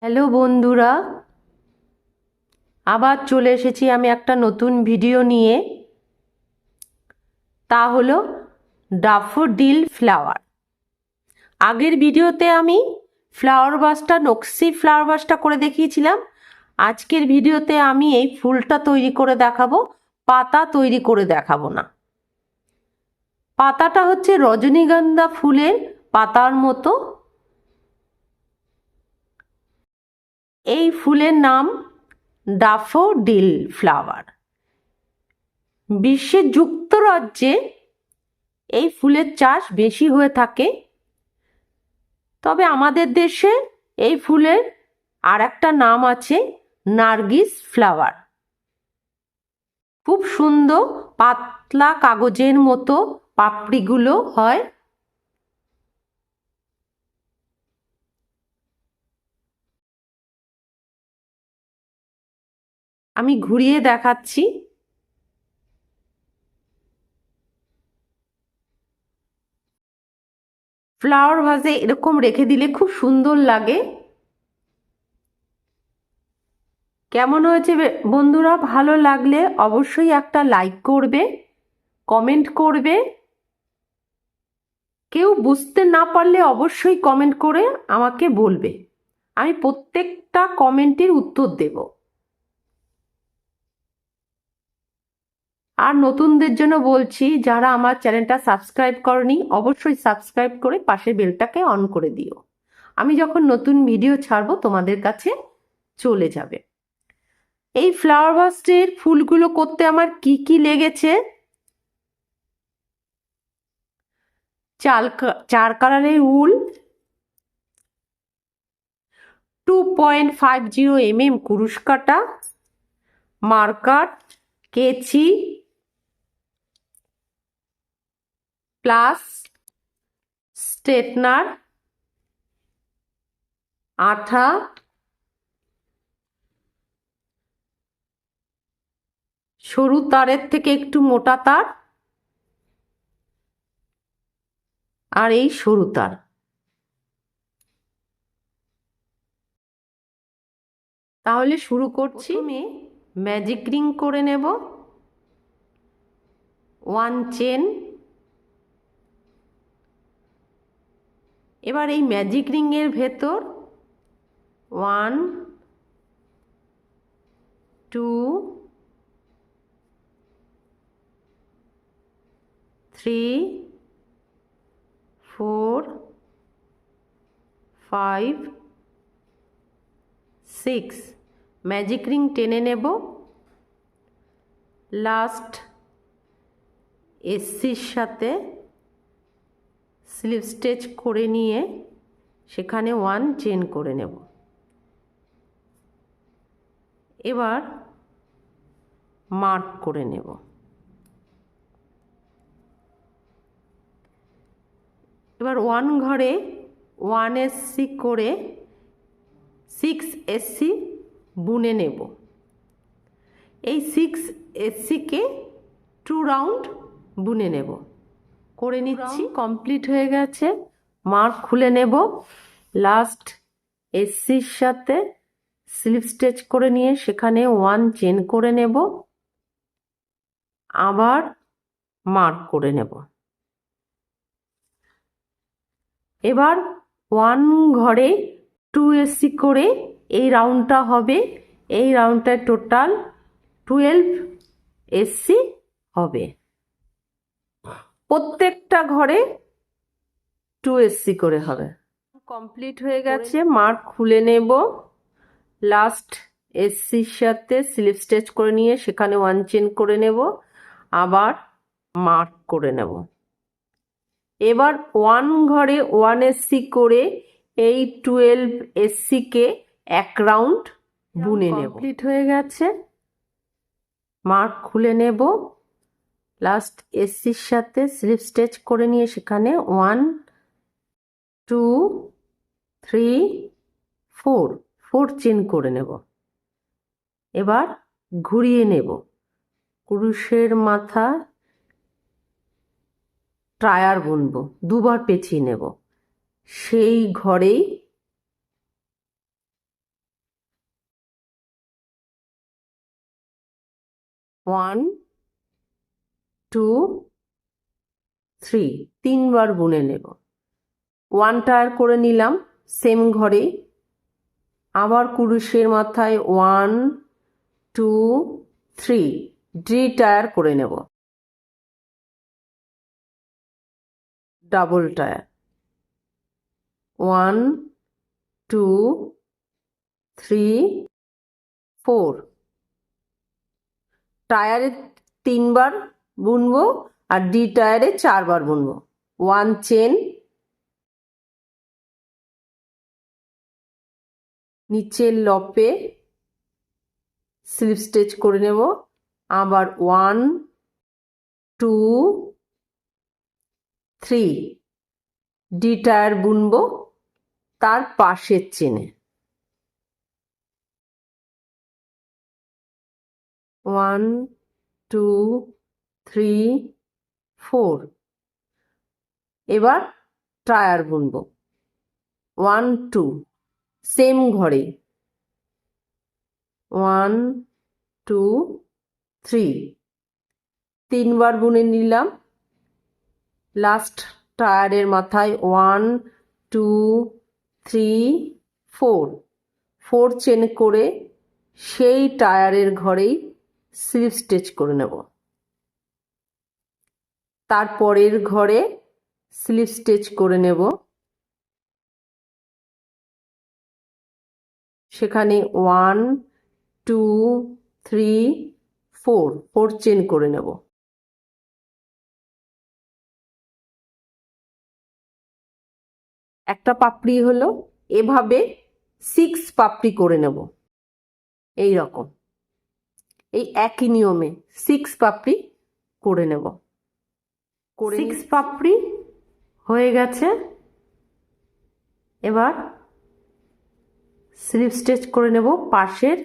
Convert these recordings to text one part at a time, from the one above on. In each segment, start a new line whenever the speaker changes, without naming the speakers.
Hello বন্ধুরা, আবার চলে এসেছি আমি একটা নতুন ভিডিও নিয়ে। তা হলো ড্যাফোডিল ফ্লাওয়ার। আগের ভিডিওতে আমি ফ্লাওয়ার ভাসটা নকশি ফ্লাওয়ার ভাসটা করে দেখিয়েছিলাম। আজকের ভিডিওতে আমি এই ফুলটা তৈরি করে দেখাবো, পাতা তৈরি করে দেখাবো না। পাতাটা হচ্ছে রজনীগন্ধা ফুলের পাতার মতো। এই ফুলের নাম ড্যাফোডিল ফ্লাওয়ার। বিশ্বের যুক্তরাজ্যে এই ফুলের চাষ বেশি হয়ে থাকে, তবে আমাদের দেশে এই ফুলের আর একটা নাম আছে নার্গিস ফ্লাওয়ার। খুব সুন্দর পাতলা কাগজের মতো পাপড়িগুলো হয়। আমি ঘুরিয়ে দেখাচ্ছি। ফ্লাওয়ার ভাসে এরকম রেখে দিলে খুব সুন্দর লাগে। কেমন হয়েছে বন্ধুরা? ভালো লাগলে অবশ্যই একটা লাইক করবে, কমেন্ট করবে। কেউ বুঝতে না পারলে অবশ্যই কমেন্ট করে আমাকে বলবে, আমি প্রত্যেকটা কমেন্টের উত্তর দেব। আর নতুনদের জন্য বলছি, যারা আমার চ্যানেলটা সাবস্ক্রাইব করনি অবশ্যই সাবস্ক্রাইব করে পাশে বেলটাকে অন করে দিও। আমি যখন নতুন ভিডিও ছাড়বো তোমাদের কাছে চলে যাবে। এই ফ্লাওয়ার ভাসের ফুলগুলো করতে আমার কি কি লেগেছে: চার কালারের উল, 2.50 কুরুশ কাটা, মার্কার, কেচি, প্লাস স্ট্রেটনার, আঠা, সরু তারের থেকে একটু মোটা তার, আর এই সরু তার। তাহলে শুরু করছি। আমি ম্যাজিক রিং করে নেব, 1 চেন। এবার এই ম্যাজিক রিং এর ভেতর 1 2 3 4 5 6 ম্যাজিক রিং টেনে নেব। লাস্ট এসির সাথে স্লিপ স্টিচ করে নিয়ে সেখানে 1 চেন করে নেব। এবার মার্ক করে নেব। এবার 1 ঘরে 1 এসসি করে 6 এসসি বুনে নেব। এই 6 এসসিকে 2 রাউন্ড বুনে নেব। করে নিচ্ছি। কমপ্লিট হয়ে গেছে। মার্ক খুলে নেব। লাস্ট এসসির সাথে স্লিপ স্টিচ করে নিয়ে সেখানে 1 চেন করে নেব, আবার মার্ক করে নেব। এবার 1 ঘরে 2 এসসি করে এই রাউন্ডটা হবে। এই রাউন্ডটায় টোটাল 12 এসসি হবে। প্রত্যেকটা ঘরে 2 এসসি করে হবে। কমপ্লিট হয়ে গেছে। মার্ক খুলে নেব। লাস্ট এসসির সাথে স্লিপ স্টিচ করে নিয়ে সেখানে 1 চেন করে নেব, আবার মার্ক করে নেব। এবার 1 ঘরে 1 এসসি করে এই 12 এসসিকে 1 রাউন্ড বুনে নেব। কমপ্লিট হয়ে গেছে। মার্ক খুলে নেব। লাস্ট এসসির সাথে স্লিপ স্টিচ করে নিয়ে সেখানে 1 2 3 4 চেন করে নেব। এবার ঘুরিয়ে নেব। কুরুশের মাথা টায়ার বুনবো, দুবার পেঁচিয়ে নেব। সেই ঘরেই 1 2 3 তিনবার বুনে নেব। 1 টায়ার করে নিলাম সেম ঘরে। আবার কুরুশের মাথায় 1 2 3 ডি টায়ার করে নেব। ডাবল টায়ার 1 2 3 4 টায়ারে 3বার বুনবো আর ডি টায়ারে 4বার বুনবো। 1 চেন, নিচের লপে স্লিপ স্টিচ করে নেব। আবার 1 2 3 ডি টায়ার বুনবো তার পাশের চেনে। 1 2 3 4 এবার টায়ার বুনবো 1 2 সেম ঘরে 1 2 3 তিনবার বুনে নিলাম। লাস্ট টায়ারের মাথায় 1 2 3 4 4 চেন করে সেই টায়ারের ঘরেই স্লিপ স্টিচ করে নেব। তারপরের ঘরে স্লিপ স্টিচ করে নেব। সেখানে 1 2 3 4 4 চেন করে নেব। একটা পাপড়ি হলো, এভাবে 6 পাপড়ি করে নেব। এই রকম এই একই নিয়মে 6 পাপড়ি করে নেব। 6 পাপড়ি হয়ে গেছে। এবার স্লিপ স্টিচ করে নেব পাশের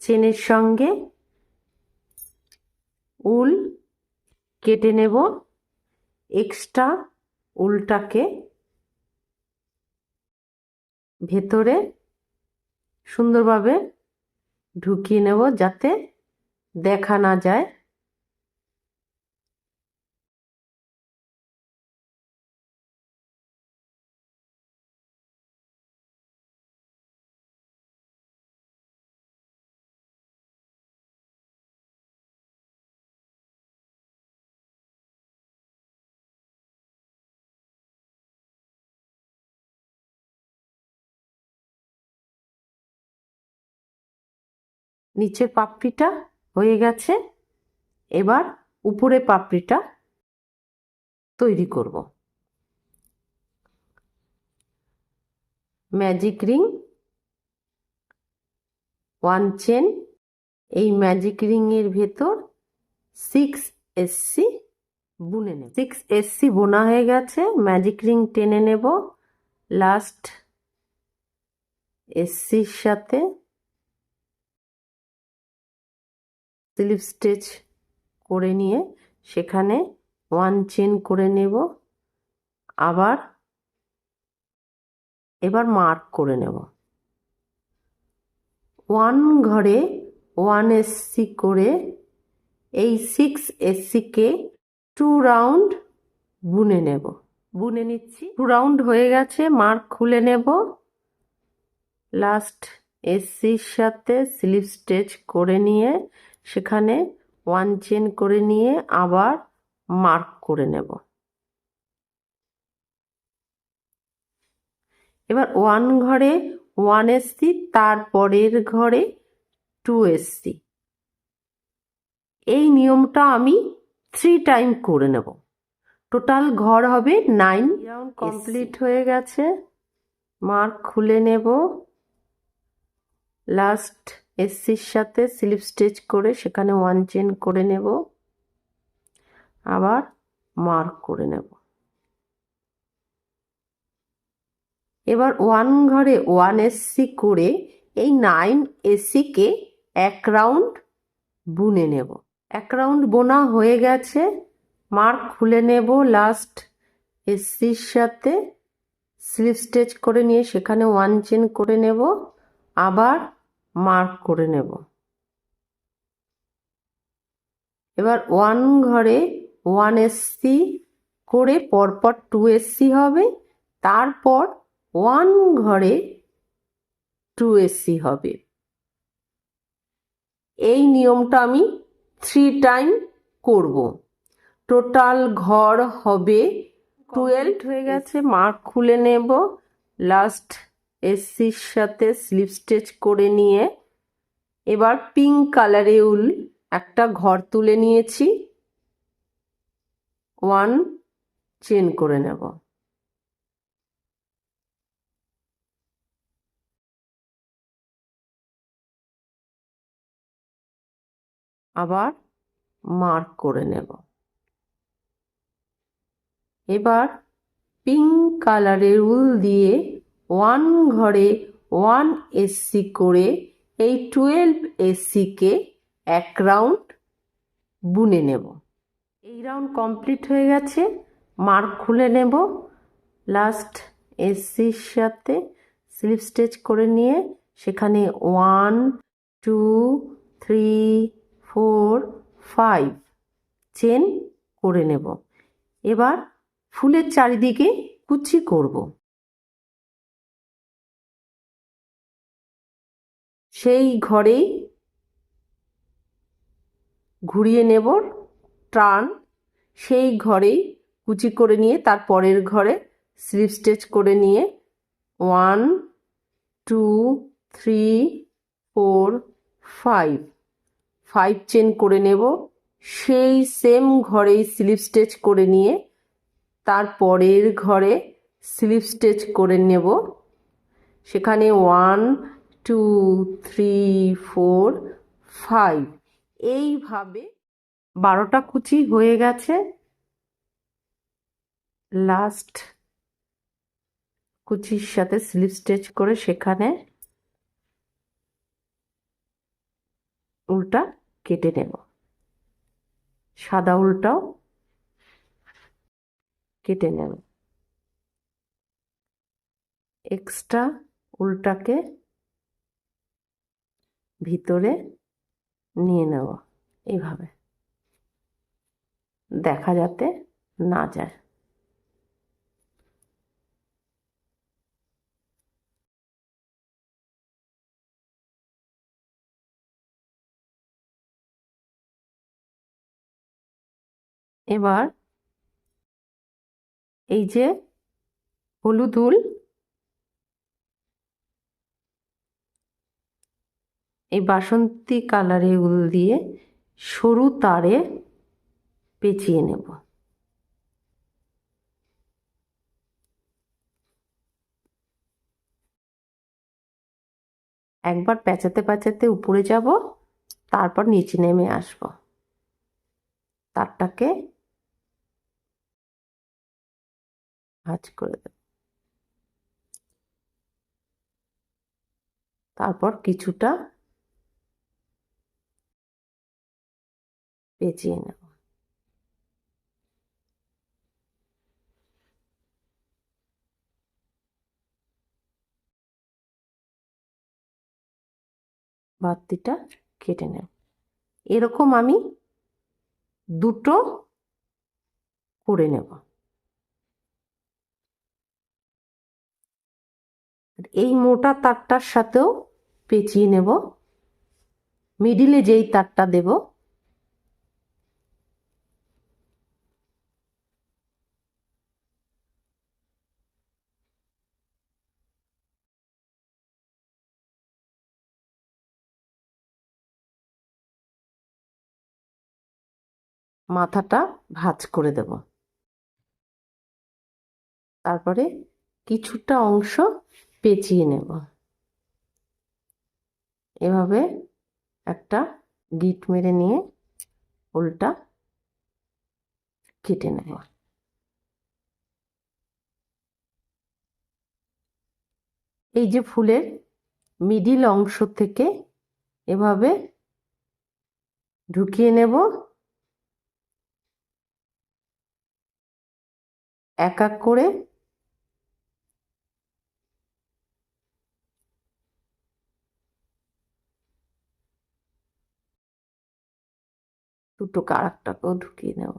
চেনের সঙ্গে। উল কেটে নেব। এক্সট্রা উলটাকে ভেতরে সুন্দরভাবে ঢুকিয়ে নেব যাতে দেখা না যায়। নিচের পাপড়িটা হয়ে গেছে। এবার উপরে পাপড়িটা তৈরি করব। ম্যাজিক রিং 1 চেন, এই ম্যাজিক রিং এর ভেতর 6 এসসি বুনে নেব। 6 এসসি বোনা হয়ে গেছে। ম্যাজিক রিং টেনে নেব। লাস্ট এসসির সাথে স্লিপ স্টিচ করে নিয়ে সেখানে 1 চেন করে নেব। এবার মার্ক করে নেব। 1 ঘরে 1 এসসি করে এই 6 এসসিকে 2 রাউন্ড বুনে নেব। বুনে নিচ্ছি। 2 রাউন্ড হয়ে গেছে। মার্ক খুলে নেব। লাস্ট এসসির সাথে স্লিপ স্টিচ করে নিয়ে সেখানে 1 চেন করে নিয়ে আবার মার্ক করে নেব। এবার 1 ঘরে 1 এসসি, তারপরের ঘরে 2 এসসি। এই নিয়মটা আমি 3 টাইম করে নেব। টোটাল ঘর হবে 9। রাউন্ড কমপ্লিট হয়ে গেছে। মার্ক খুলে নেব। লাস্ট এসসির সাথে স্লিপ স্টিচ করে সেখানে 1 চেন করে নেব। আবার মার্ক করে নেব। এবার 1 ঘরে 1 এসসি করে এই 9 এসসিকে 1 রাউন্ড বুনে নেব। 1 রাউন্ড বোনা হয়ে গেছে। মার্ক খুলে নেব। লাস্ট এসসির সাথে স্লিপ স্টিচ করে নিয়ে সেখানে 1 চেন করে নেব। আবার মার্ক করে নেব। এবার 1 ঘরে 1 এসসি করে পরপর 2 এসসি হবে, তারপর 1 ঘরে 2 এসসি হবে। এই নিয়মটা আমি 3 টাইম করব। টোটাল ঘর হবে 12 হয়ে গেছে। মার্ক খুলে নেব, লাস্ট এসসির সাথে স্লিপ স্টিচ করে নিয়ে এবার পিঙ্ক কালারে উল একটা ঘর তুলে নিয়েছি, 1 চেন করে নেব। আবার মার্ক করে নেব। এবার পিঙ্ক কালারের উল দিয়ে 1 ঘরে 1 এসসি করে এই 12 এসসিকে এক রাউন্ড বুনে নেব। এই রাউন্ড কমপ্লিট হয়ে গেছে। মার্ক খুলে নেব, লাস্ট এসসির সাথে স্লিপ স্টিচ করে নিয়ে সেখানে 1 2 3 4 5 চেন করে নেব। এবার ফুলের চারিদিকে কুচি করব। সেই ঘরেই ঘুরিয়ে নেব টার্ন, সেই ঘরেই কুচি করে নিয়ে তার পরের ঘরে স্লিপ স্টিচ করে নিয়ে 1 2 3 4 5 চেন করে নেব। সেই সেম ঘরেই স্লিপ স্টিচ করে নিয়ে তার পরের ঘরে স্লিপ স্টিচ করে নেব। সেখানে 1 2 3 4 5 এইভাবে 12টা কুচি হয়ে গেছে। লাস্ট কুচির সাথে স্লিপ স্টিচ করে সেখানে উলটা কেটে নেব। সাদা উলটাও কেটে নেব। এক্সট্রা উলটাকে ভিতরে নিয়ে নেব, এইভাবে দেখা যাতে না যায়। এবার এই যে হলুদ উল, এই বাসন্তী কালারের উল দিয়ে সরু তারে পেঁচিয়ে নেব। একবার পেঁচাতে পেঁচাতে উপরে যাব, তারপর নিচে নেমে আসব। তারটাকে ভাঁজ করে দেব। তারপর কিছুটা পেঁচিয়ে নেব। বাতিটা কেটে নেব। এরকম আমি দুটো করে নেব। এই মোটা তারটার সাথেও পেঁচিয়ে নেব। মিডিলে যেই তারটা দেব মাথাটা ভাঁজ করে দেব। তারপরে কিছুটা অংশ পেঁচিয়ে নেব। এভাবে একটা গিট মেরে নিয়ে উলটা কেটে নেব। এই যে ফুলের মিডিল অংশ থেকে এভাবে ঢুকিয়ে নেব। এক এক করে দুটোকে আরেকটাকেও ঢুকিয়ে নেব।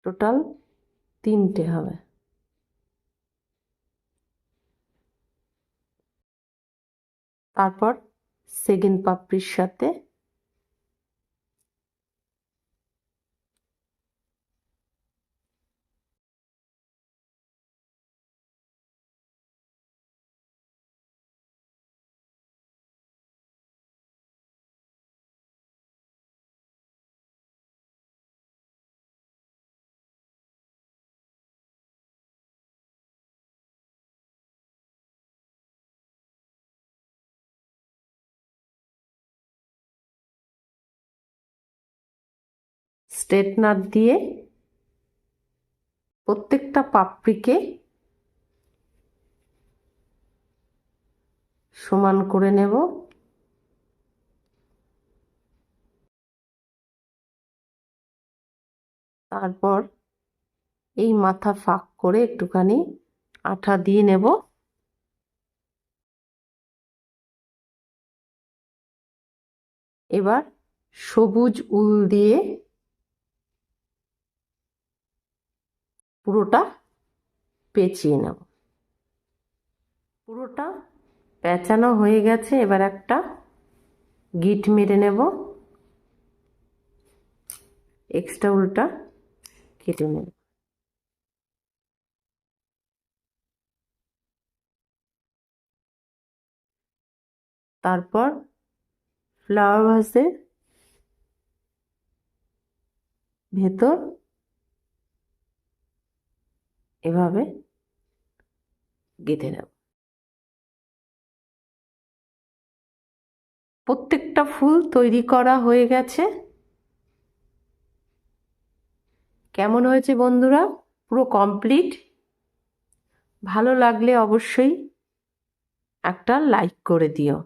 টোটাল 3টে হবে। তারপর সেকেন্ড পাপড়ির সাথে স্ট্রেটনার দিয়ে প্রত্যেকটা পাপড়িকে সমান করে নেব। তারপর এই মাথা ফাঁক করে একটুখানি আঠা দিয়ে নেব। এবার সবুজ উল দিয়ে পুরোটা পেঁচিয়ে নেব। পুরোটা পেঁচানো হয়ে গেছে, এবার একটা গিট মেরে নেব, এক্সট্রা উলটা কেটে নেব। তারপর ফ্লাওয়ার ভাসের ভেতর এভাবে গেঁথে নেব। প্রত্যেকটা ফুল তৈরি করা হয়ে গেছে। কেমন হয়েছে বন্ধুরা? পুরো কমপ্লিট। ভালো লাগলে অবশ্যই একটা লাইক করে দিও।